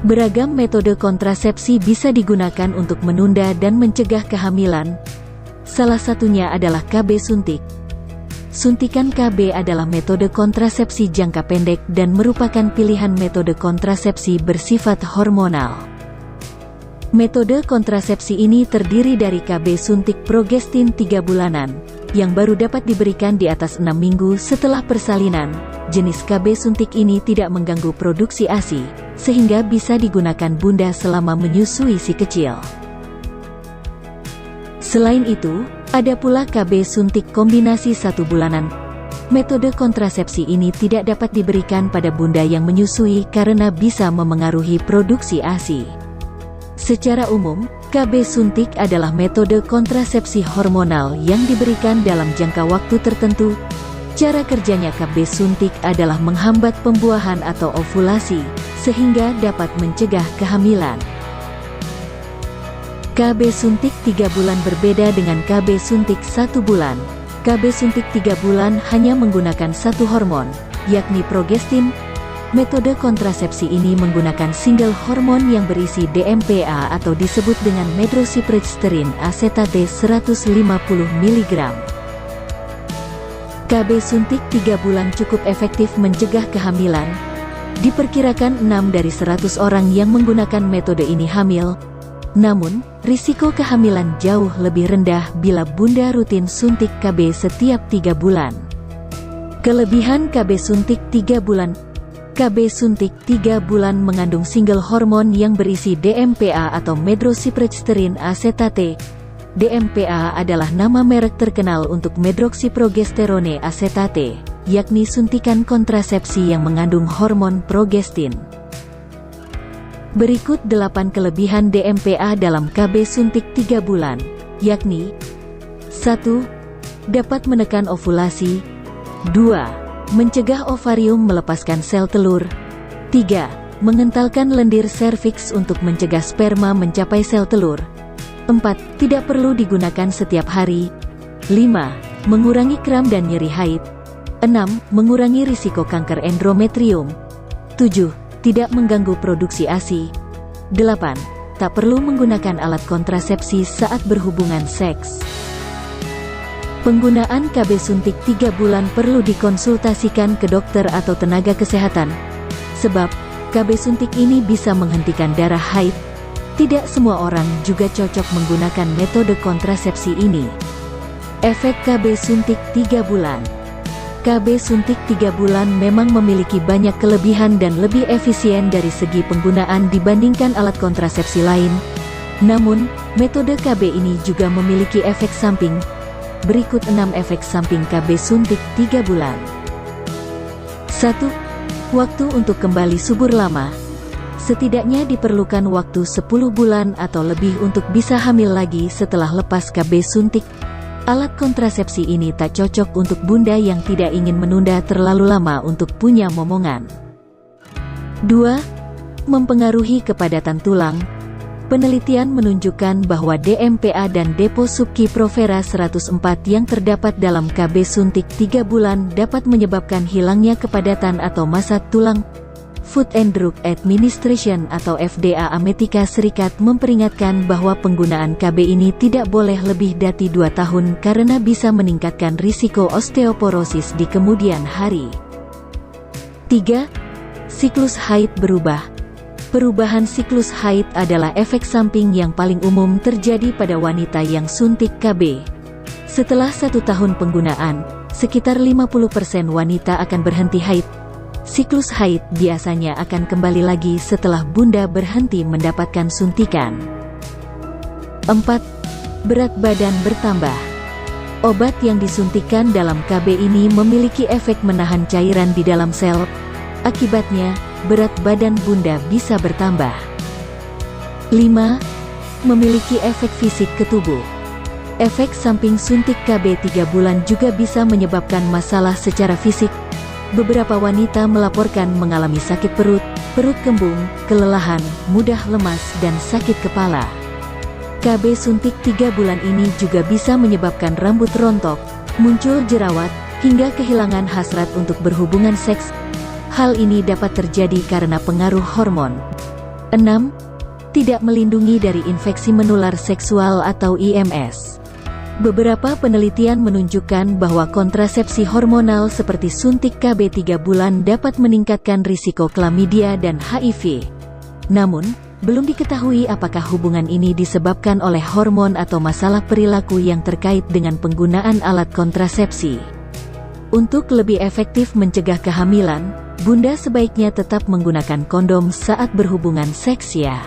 Beragam metode kontrasepsi bisa digunakan untuk menunda dan mencegah kehamilan. Salah satunya adalah KB suntik. Suntikan KB adalah metode kontrasepsi jangka pendek dan merupakan pilihan metode kontrasepsi bersifat hormonal. Metode kontrasepsi ini terdiri dari KB suntik progestin 3 bulanan, yang baru dapat diberikan di atas 6 minggu setelah persalinan. Jenis KB suntik ini tidak mengganggu produksi ASI, sehingga bisa digunakan bunda selama menyusui si kecil. Selain itu, ada pula KB suntik kombinasi 1 bulanan. Metode kontrasepsi ini tidak dapat diberikan pada bunda yang menyusui karena bisa memengaruhi produksi ASI. Secara umum, KB suntik adalah metode kontrasepsi hormonal yang diberikan dalam jangka waktu tertentu. Cara kerjanya KB suntik adalah menghambat pembuahan atau ovulasi, sehingga dapat mencegah kehamilan. KB suntik 3 bulan berbeda dengan KB suntik 1 bulan. KB suntik 3 bulan hanya menggunakan satu hormon, yakni progestin. Metode kontrasepsi ini menggunakan single hormon yang berisi DMPA atau disebut dengan medrocyprogesterone acetate 150 mg. KB suntik 3 bulan cukup efektif mencegah kehamilan. Diperkirakan 6 dari 100 orang yang menggunakan metode ini hamil. Namun, risiko kehamilan jauh lebih rendah bila bunda rutin suntik KB setiap 3 bulan. Kelebihan KB suntik 3 bulan. KB suntik 3 bulan mengandung single hormon yang berisi DMPA atau medrocyprogesterone acetate. DMPA adalah nama merek terkenal untuk medroxyprogesterone acetate, yakni suntikan kontrasepsi yang mengandung hormon progestin. Berikut 8 kelebihan DMPA dalam KB suntik 3 bulan, yakni 1. Dapat menekan ovulasi. 2. Mencegah ovarium melepaskan sel telur. 3. Mengentalkan lendir serviks untuk mencegah sperma mencapai sel telur. 4. Tidak perlu digunakan setiap hari. 5. Mengurangi kram dan nyeri haid. 6. Mengurangi risiko kanker endometrium. 7. Tidak mengganggu produksi ASI. 8. Tak perlu menggunakan alat kontrasepsi saat berhubungan seks. Penggunaan KB suntik 3 bulan perlu dikonsultasikan ke dokter atau tenaga kesehatan, sebab KB suntik ini bisa menghentikan darah haid. Tidak semua orang juga cocok menggunakan metode kontrasepsi ini. Efek KB suntik 3 bulan. KB suntik 3 bulan memang memiliki banyak kelebihan dan lebih efisien dari segi penggunaan dibandingkan alat kontrasepsi lain. Namun, metode KB ini juga memiliki efek samping. Berikut 6 efek samping KB suntik 3 bulan. 1. Waktu untuk kembali subur lama. Setidaknya diperlukan waktu 10 bulan atau lebih untuk bisa hamil lagi setelah lepas KB suntik. Alat kontrasepsi ini tak cocok untuk bunda yang tidak ingin menunda terlalu lama untuk punya momongan. 2. Mempengaruhi kepadatan tulang. Penelitian menunjukkan bahwa DMPA dan depo subkiprovera 104 yang terdapat dalam KB suntik 3 bulan dapat menyebabkan hilangnya kepadatan atau massa tulang. Food and Drug Administration atau FDA Amerika Serikat memperingatkan bahwa penggunaan KB ini tidak boleh lebih dari 2 tahun karena bisa meningkatkan risiko osteoporosis di kemudian hari. 3. Siklus haid berubah. Perubahan siklus haid adalah efek samping yang paling umum terjadi pada wanita yang suntik KB. Setelah 1 tahun penggunaan, sekitar 50% wanita akan berhenti haid. Siklus haid biasanya akan kembali lagi setelah bunda berhenti mendapatkan suntikan. 4. Berat badan bertambah. Obat yang disuntikan dalam KB ini memiliki efek menahan cairan di dalam sel. Akibatnya, berat badan bunda bisa bertambah. 5. Memiliki efek fisik ke tubuh. Efek samping suntik KB 3 bulan juga bisa menyebabkan masalah secara fisik. Beberapa wanita melaporkan mengalami sakit perut, perut kembung, kelelahan, mudah lemas dan sakit kepala. KB suntik 3 bulan ini juga bisa menyebabkan rambut rontok, muncul jerawat, hingga kehilangan hasrat untuk berhubungan seks. Hal ini dapat terjadi karena pengaruh hormon. 6. Tidak melindungi dari infeksi menular seksual atau IMS. Beberapa penelitian menunjukkan bahwa kontrasepsi hormonal seperti suntik KB 3 bulan dapat meningkatkan risiko klamidia dan HIV. Namun, belum diketahui apakah hubungan ini disebabkan oleh hormon atau masalah perilaku yang terkait dengan penggunaan alat kontrasepsi. Untuk lebih efektif mencegah kehamilan, Bunda sebaiknya tetap menggunakan kondom saat berhubungan seks ya.